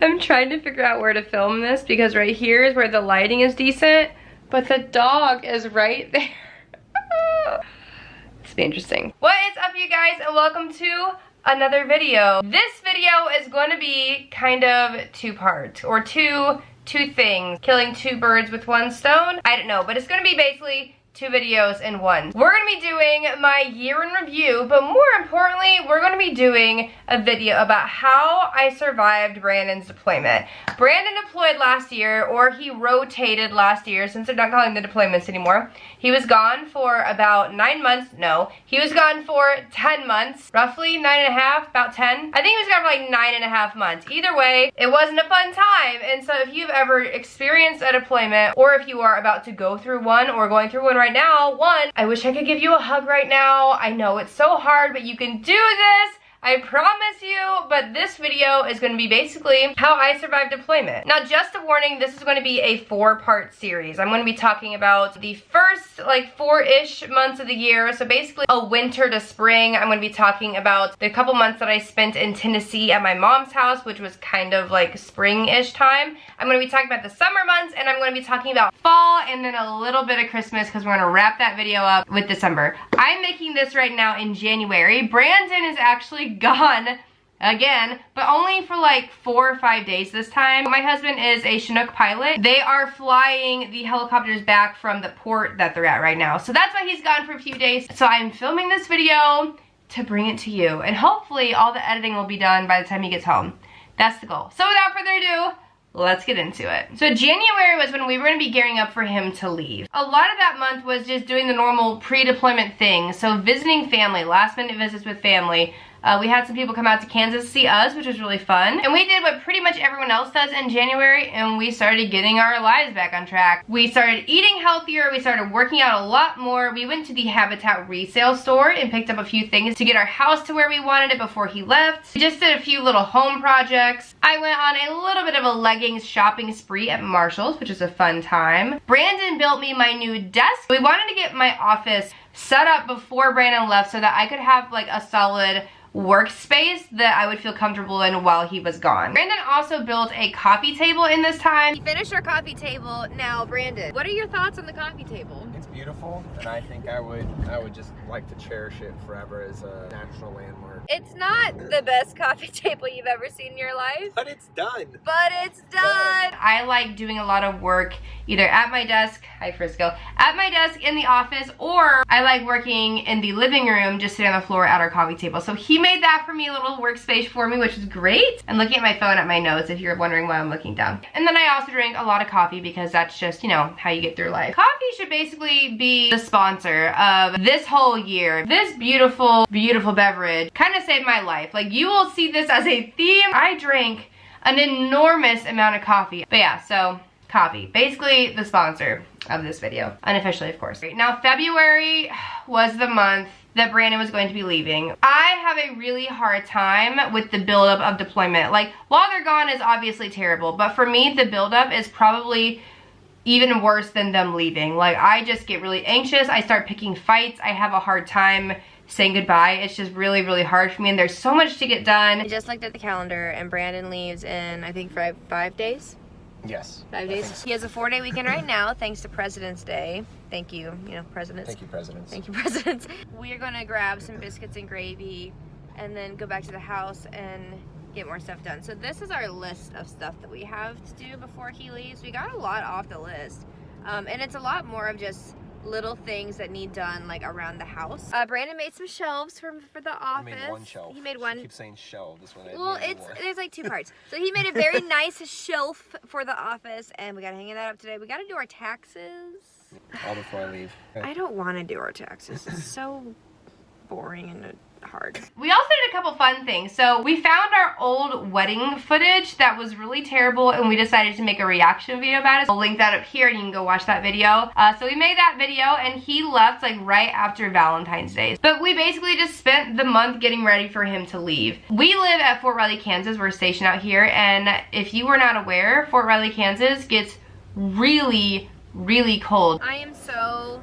I'm trying to figure out where to film this because right here is where the lighting is decent, but the dog is right there. It's be interesting. What is up, you guys, and welcome to another video. This video is going to be kind of two parts, or two things. Killing two birds with one stone? I don't know, but it's going to be basically two videos in one. We're going to be doing my year in review, but more importantly, we're going to be doing a video about how I survived Brandon's deployment. Brandon deployed last year, or he rotated last year, since they're not calling the deployments anymore. He was gone for about 9 months. No, he was gone for 10 months, roughly 9.5, about 10. I think he was gone for like 9.5 months. Either way, it wasn't a fun time. And so if you've ever experienced a deployment, or if you are about to go through one or going through one right now, I wish I could give you a hug right now. I know it's so hard, but you can do this. I promise you. But this video is going to be basically how I survived deployment. Now, just a warning, this is going to be a 4-part series. I'm going to be talking about the first like 4-ish months of the year. So basically a winter to spring. I'm going to be talking about the couple months that I spent in Tennessee at my mom's house, which was kind of like spring-ish time. I'm going to be talking about the summer months, and I'm going to be talking about fall and then a little bit of Christmas because we're going to wrap that video up with December. I'm making this right now in January. Brandon is actually gone again, but only for like 4 or 5 days this time. My husband is a Chinook pilot. They are flying the helicopters back from the port that they're at right now. So that's why he's gone for a few days. So I'm filming this video to bring it to you, and hopefully all the editing will be done by the time he gets home. That's the goal. So without further ado, let's get into it. So January was when we were going to be gearing up for him to leave. A lot of that month was just doing the normal pre-deployment thing. So visiting family, last minute visits with family. We had some people come out to Kansas to see us, which was really fun. And we did what pretty much everyone else does in January, and we started getting our lives back on track. We started eating healthier, we started working out a lot more. We went to the Habitat resale store and picked up a few things to get our house to where we wanted it before he left. We just did a few little home projects. I went on a little bit of a leggings shopping spree at Marshall's, which was a fun time. Brandon built me my new desk. We wanted to get my office set up before Brandon left so that I could have like a solid workspace that I would feel comfortable in while he was gone. Brandon also built a coffee table in this time. We finished our coffee table. Now, Brandon, what are your thoughts on the coffee table? It's beautiful, and I think I would just like to cherish it forever as a national landmark. It's not the best coffee table you've ever seen in your life. But it's done. But it's done. I like doing a lot of work either at my desk, hi Frisco, at my desk in the office, or I like working in the living room, just sitting on the floor at our coffee table. So he made that for me, a little workspace for me, which is great. I'm looking at my phone at my notes if you're wondering why I'm looking down. And then I also drink a lot of coffee because that's just, you know, how you get through life. Coffee should basically be the sponsor of this whole year. This beautiful, beautiful beverage kind of saved my life. Like, you will see this as a theme. I drank an enormous amount of coffee. But yeah, so coffee, basically the sponsor of this video, unofficially of course. Now February was the month that Brandon was going to be leaving. I have a really hard time with the buildup of deployment. Like, while they're gone is obviously terrible, but for me the buildup is probably even worse than them leaving. Like, I just get really anxious. I start picking fights. I have a hard time saying goodbye. It's just really, really hard for me, and there's so much to get done. I just looked at the calendar, and Brandon leaves in, I think, 5 days? Yes. 5 days. So. He has a 4-day weekend right now, thanks to President's Day. Thank you, presidents. Thank you, presidents. Thank you, presidents. We are gonna grab some biscuits and gravy, and then go back to the house and get more stuff done. So this is our list of stuff that we have to do before he leaves. We got a lot off the list, and it's a lot more of just little things that need done, like around the house. Brandon made some shelves for the office. I made one shelf. He made one. She keeps saying shelf. This one. Well, there's like 2 parts. So he made a very nice shelf for the office, and we gotta hang that up today. We gotta do our taxes. All before I leave. I don't want to do our taxes. It's so boring and hard. We also did a couple fun things. So we found our old wedding footage that was really terrible, and we decided to make a reaction video about it. I'll link that up here and you can go watch that video. So we made that video, and he left like right after Valentine's Day. But we basically just spent the month getting ready for him to leave. We live at Fort Riley, Kansas. We're stationed out here, and if you were not aware, Fort Riley, Kansas gets really really cold. I am so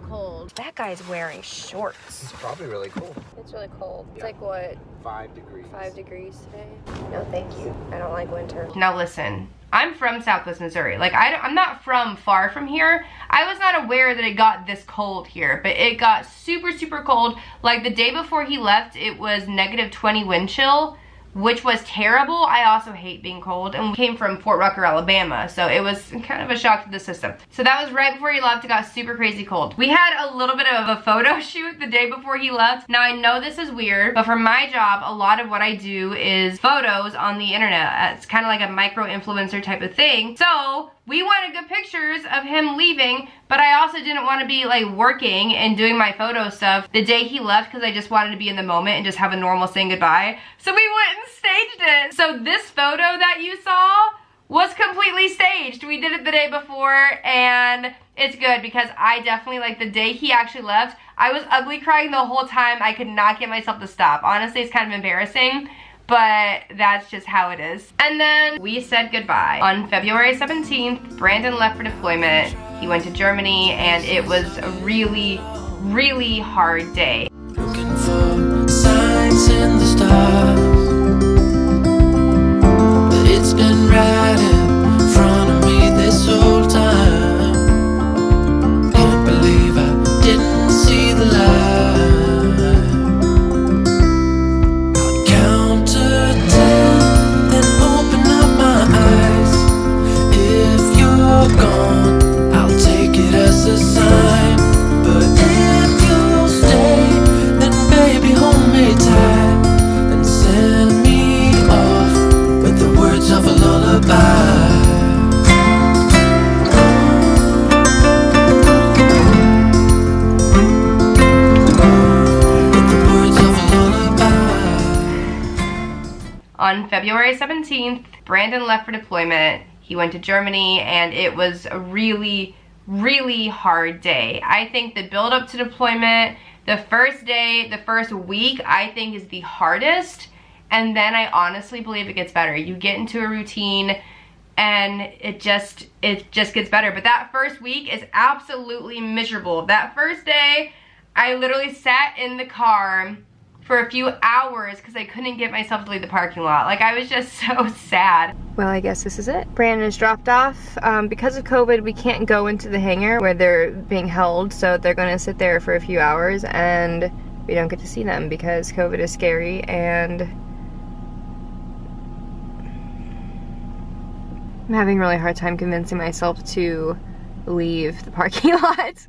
cold. That guy's wearing shorts. It's probably really cool. It's really cold. It's Yeah. like what? 5 degrees. 5 degrees today. No, thank you. I don't like winter. Now listen, I'm from Southwest Missouri. Like I'm not from far from here. I was not aware that it got this cold here, but it got super cold. Like the day before he left, it was -20 wind chill, which was terrible. I also hate being cold, and we came from Fort Rucker, Alabama, so it was kind of a shock to the system. So that was right before he left. It got super crazy cold. We had a little bit of a photo shoot the day before he left. Now I know this is weird, but for my job, a lot of what I do is photos on the internet. It's kind of like a micro influencer type of thing. So we wanted good pictures of him leaving, but I also didn't want to be like working and doing my photo stuff the day he left because I just wanted to be in the moment and just have a normal saying goodbye. So we went and staged it. So this photo that you saw was completely staged. We did it the day before, and it's good because I definitely, like the day he actually left, I was ugly crying the whole time. I could not get myself to stop. Honestly, it's kind of embarrassing, but that's just how it is. And then we said goodbye. On February 17th, Brandon left for deployment. He went to Germany, and it was a really hard day. Looking for signs in the stars, but it's been right in front of me this whole time. Can't believe I didn't see the light. I'll count to 10, then open up my eyes. If you're gone, I'll take it as a sign. But if you'll stay, then baby hold me tight and send me off with the words of a lullaby. With the words of a lullaby. On February 17th, Brandon left for deployment. He went to Germany, and it was a really hard day. I think the build up to deployment, the first day, the first week, I think is the hardest. And then I honestly believe it gets better. You get into a routine and it just gets better. But that first week is absolutely miserable. That first day, I literally sat in the car for a few hours because I couldn't get myself to leave the parking lot. Like, I was just so sad. Well, I guess this is it. Brandon is dropped off. Because of COVID, we can't go into the hangar where they're being held, so they're gonna sit there for a few hours, and we don't get to see them because COVID is scary, and I'm having a really hard time convincing myself to leave the parking lot.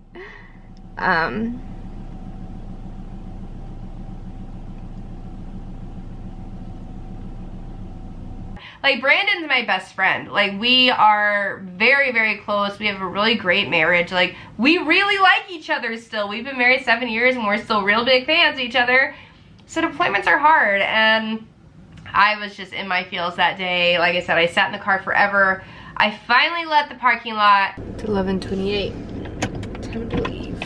Like, Brandon's my best friend. Like, we are very close. We have a really great marriage. Like, we really like each other still. We've been married 7 years and we're still real big fans of each other. So deployments are hard, and I was just in my feels that day. Like I said, I sat in the car forever. I finally left the parking lot. It's 11:28. Time to leave.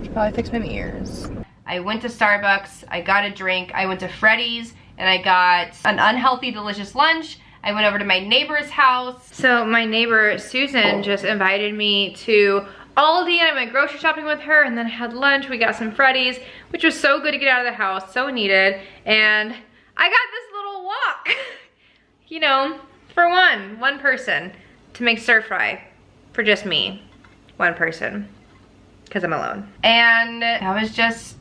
Should probably fix my ears. I went to Starbucks. I got a drink. I went to Freddy's, and I got an unhealthy, delicious lunch. I went over to my neighbor's house. So my neighbor, Susan, just invited me to Aldi, and I went grocery shopping with her, and then had lunch. We got some Freddy's, which was so good to get out of the house, so needed. And I got this little wok, you know, for one person, to make stir fry for just me. One person, because I'm alone. And that was just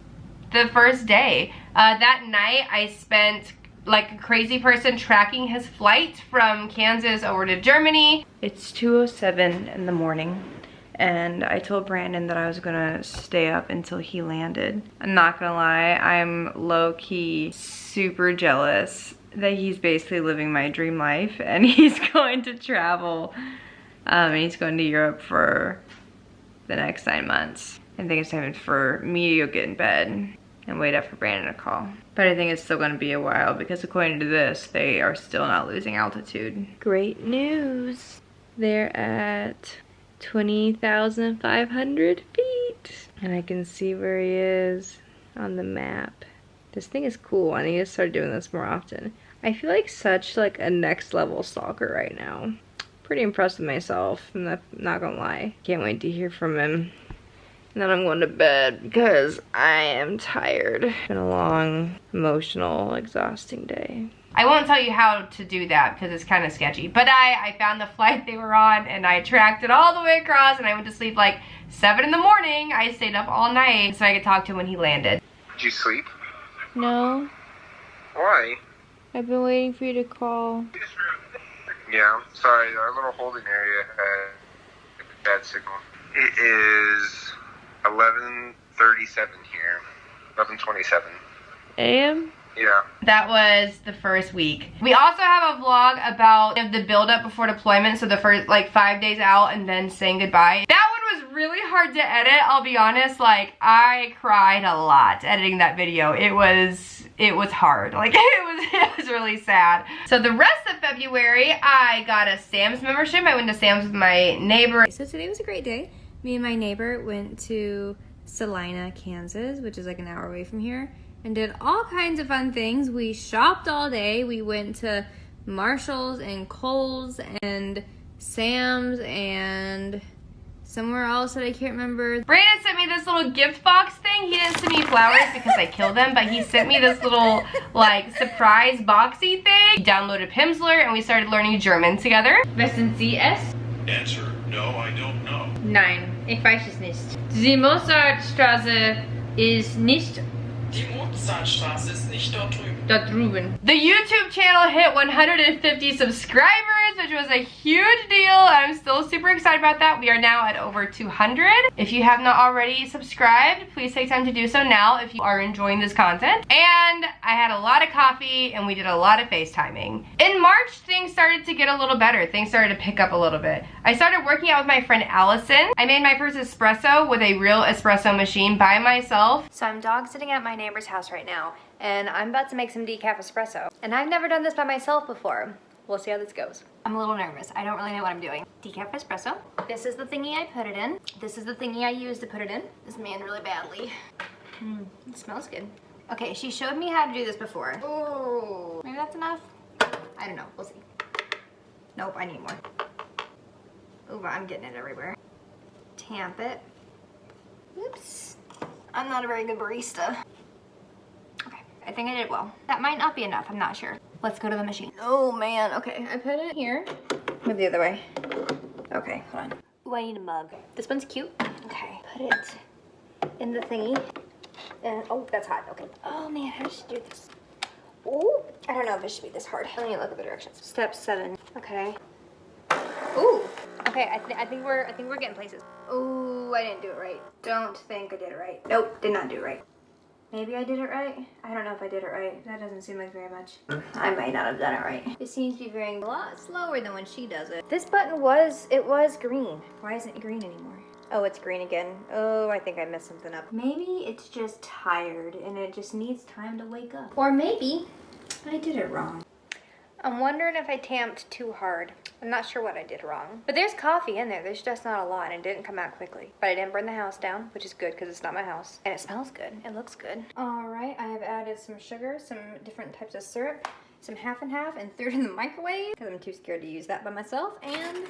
the first day. That night I spent like a crazy person tracking his flight from Kansas over to Germany. It's 2:07 in the morning, and I told Brandon that I was gonna stay up until he landed. I'm not gonna lie, I'm low-key super jealous that he's basically living my dream life, and he's going to travel. And he's going to Europe for the next 9 months. I think it's time for me to go get in bed and wait up for Brandon to call. But I think it's still gonna be a while because according to this, they are still not losing altitude. Great news. They're at 20,500 feet. And I can see where he is on the map. This thing is cool. I need to start doing this more often. I feel like such like a next level stalker right now. pretty impressed with myself. I'm not gonna lie. Can't wait to hear from him. And then I'm going to bed because I am tired. It's been a long, emotional, exhausting day. I won't tell you how to do that because it's kind of sketchy. But I found the flight they were on and I tracked it all the way across and I went to sleep like 7 in the morning. I stayed up all night so I could talk to him when he landed. Did you sleep? No. Why? I've been waiting for you to call. Yeah, sorry, our little holding area had a bad signal. It is 11:37 here. 11:27. AM? Yeah. That was the first week. We also have a vlog about the build-up before deployment, so the first like 5 days out and then saying goodbye. That one was really hard to edit, I'll be honest. Like, I cried a lot editing that video. It was hard. Like, it was really sad. So the rest of February, I got a Sam's membership. I went to Sam's with my neighbor. So today was a great day. Me and my neighbor went to Salina, Kansas, which is like an hour away from here, and did all kinds of fun things. We shopped all day. We went to Marshall's and Kohl's and Sam's and somewhere else that I can't remember. Brandon sent me this little gift box thing. He didn't send me flowers because I killed them, but he sent me this little like surprise boxy thing. We downloaded Pimsleur and we started learning German together. Was sind Sie es? Answer, no, I don't know. Nein, ich weiß es nicht. Die Mozartstraße ist nicht Die Mozartstraße ist nicht dort drüben. dort drüben. The YouTube channel hit 150 subscribers, which was a huge deal. I'm still super excited about that. We are now at over 200. If you have not already subscribed, please take time to do so now if you are enjoying this content. And I had a lot of coffee and we did a lot of FaceTiming. In March, things started to get a little better. Things started to pick up a little bit. I started working out with my friend Allison. I made my first espresso with a real espresso machine by myself. So I'm dog sitting at my neighbor's house right now, and I'm about to make some decaf espresso. And I've never done this by myself before. We'll see how this goes. I'm a little nervous. I don't really know what I'm doing. Decaf espresso. This is the thingy I put it in. This is the thingy I use to put it in. This man really badly. It smells good. Okay, she showed me how to do this before. Ooh, maybe that's enough? I don't know, we'll see. Nope, I need more. Ooh, I'm getting it everywhere. Tamp it. Oops. I'm not a very good barista. Okay, I think I did well. That might not be enough, I'm not sure. Let's go to the machine. Oh man, okay, I put it here. Move the other way. Okay, hold on. Ooh, I need a mug. This one's cute. Okay, put it in the thingy. And, oh, that's hot, okay. Oh man, how should I do this? Ooh, I don't know if it should be this hard. I need to look at the directions. Step 7, okay. Ooh, okay, I think we're getting places. Ooh, I didn't do it right. Don't think I did it right. Nope, did not do it right. Maybe I did it right? I don't know if I did it right. That doesn't seem like very much. I might not have done it right. It seems to be very a lot slower than when she does it. This button was green. Why isn't it green anymore? Oh, it's green again. Oh, I think I messed something up. Maybe it's just tired and it just needs time to wake up. Or maybe I did it wrong. I'm wondering if I tamped too hard. I'm not sure what I did wrong. But there's coffee in there. There's just not a lot and it didn't come out quickly. But I didn't burn the house down, which is good because it's not my house. And it smells good. It looks good. All right, I have added some sugar, some different types of syrup, some half and half, and threw it in the microwave because I'm too scared to use that by myself. And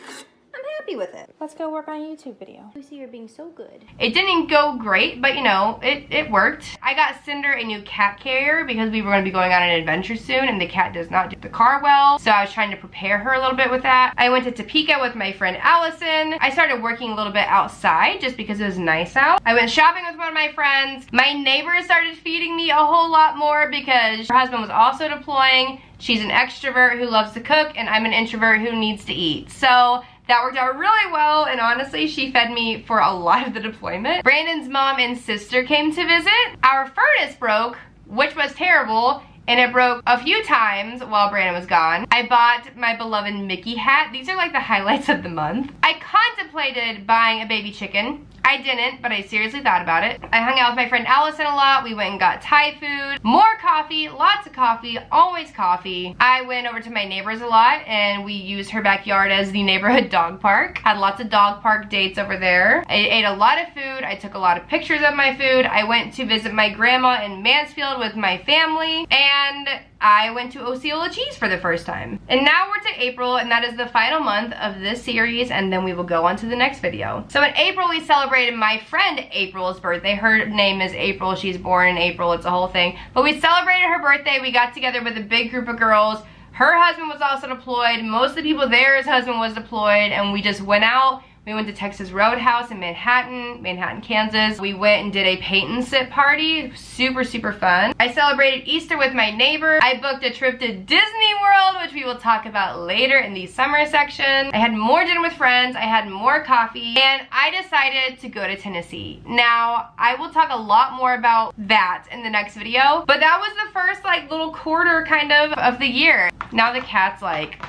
I'm happy with it. Let's go work on a YouTube video. Lucy, you're being so good. It didn't go great, but you know, it worked. I got Cinder a new cat carrier because we were going to be going on an adventure soon and the cat does not do the car well. So I was trying to prepare her a little bit with that. I went to Topeka with my friend Allison. I started working a little bit outside just because it was nice out. I went shopping with one of my friends. My neighbor started feeding me a whole lot more because her husband was also deploying. She's an extrovert who loves to cook and I'm an introvert who needs to eat. So that worked out really well, and honestly, she fed me for a lot of the deployment. Brandon's mom and sister came to visit. Our furnace broke, which was terrible, and it broke a few times while Brandon was gone. I bought my beloved Mickey hat. These are like the highlights of the month. I contemplated buying a baby chicken. I didn't, but I seriously thought about it. I hung out with my friend Allison a lot. We went and got Thai food. More coffee, lots of coffee, always coffee. I went over to my neighbor's a lot and we used her backyard as the neighborhood dog park. Had lots of dog park dates over there. I ate a lot of food. I took a lot of pictures of my food. I went to visit my grandma in Mansfield with my family. And and I went to Osceola Cheese for the first time. And now we're to April, and that is the final month of this series, and then we will go on to the next video. So in April, we celebrated my friend April's birthday. Her name is April. She's born in April. It's a whole thing. But we celebrated her birthday. We got together with a big group of girls. Her husband was also deployed. Most of the people there, his husband was deployed, and we just went out. We went to Texas Roadhouse in Manhattan, Kansas. We went and did a paint and sip party. Super, super fun. I celebrated Easter with my neighbor. I booked a trip to Disney World, which we will talk about later in the summer section. I had more dinner with friends. I had more coffee. And I decided to go to Tennessee. Now, I will talk a lot more about that in the next video. But that was the first like little quarter kind of the year. Now the cat's like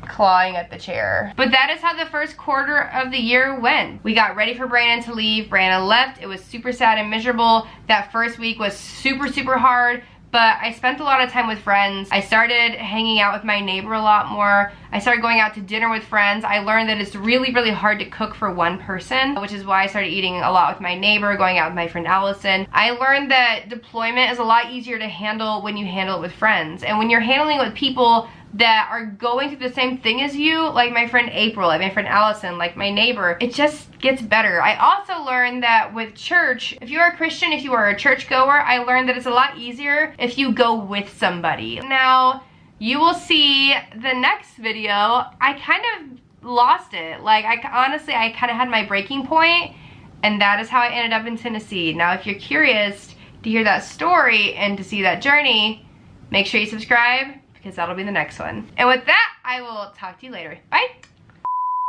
clawing at the chair. But that is how the first quarter of the year went. We got ready for Brandon to leave. Brandon left. It was super sad and miserable. That first week was super, super hard, but I spent a lot of time with friends. I started hanging out with my neighbor a lot more. I started going out to dinner with friends. I learned that it's really, really hard to cook for one person, which is why I started eating a lot with my neighbor, going out with my friend Allison. I learned that deployment is a lot easier to handle when you handle it with friends. And when you're handling it with people that are going through the same thing as you, like my friend April, like my friend Allison, like my neighbor, it just gets better. I also learned that with church, if you are a Christian, if you are a church goer, I learned that it's a lot easier if you go with somebody. Now, you will see the next video, I kind of lost it. Like, honestly, I kind of had my breaking point, and that is how I ended up in Tennessee. Now, if you're curious to hear that story and to see that journey, make sure you subscribe, because that'll be the next one. And with that, I will talk to you later. Bye.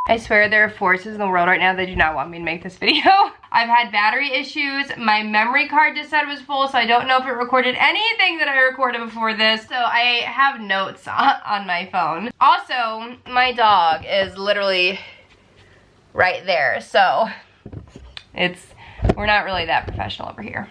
I swear there are forces in the world right now that do not want me to make this video. I've had battery issues. My memory card just said it was full, so I don't know if it recorded anything that I recorded before this. So I have notes on my phone. Also, my dog is literally right there. So we're not really that professional over here.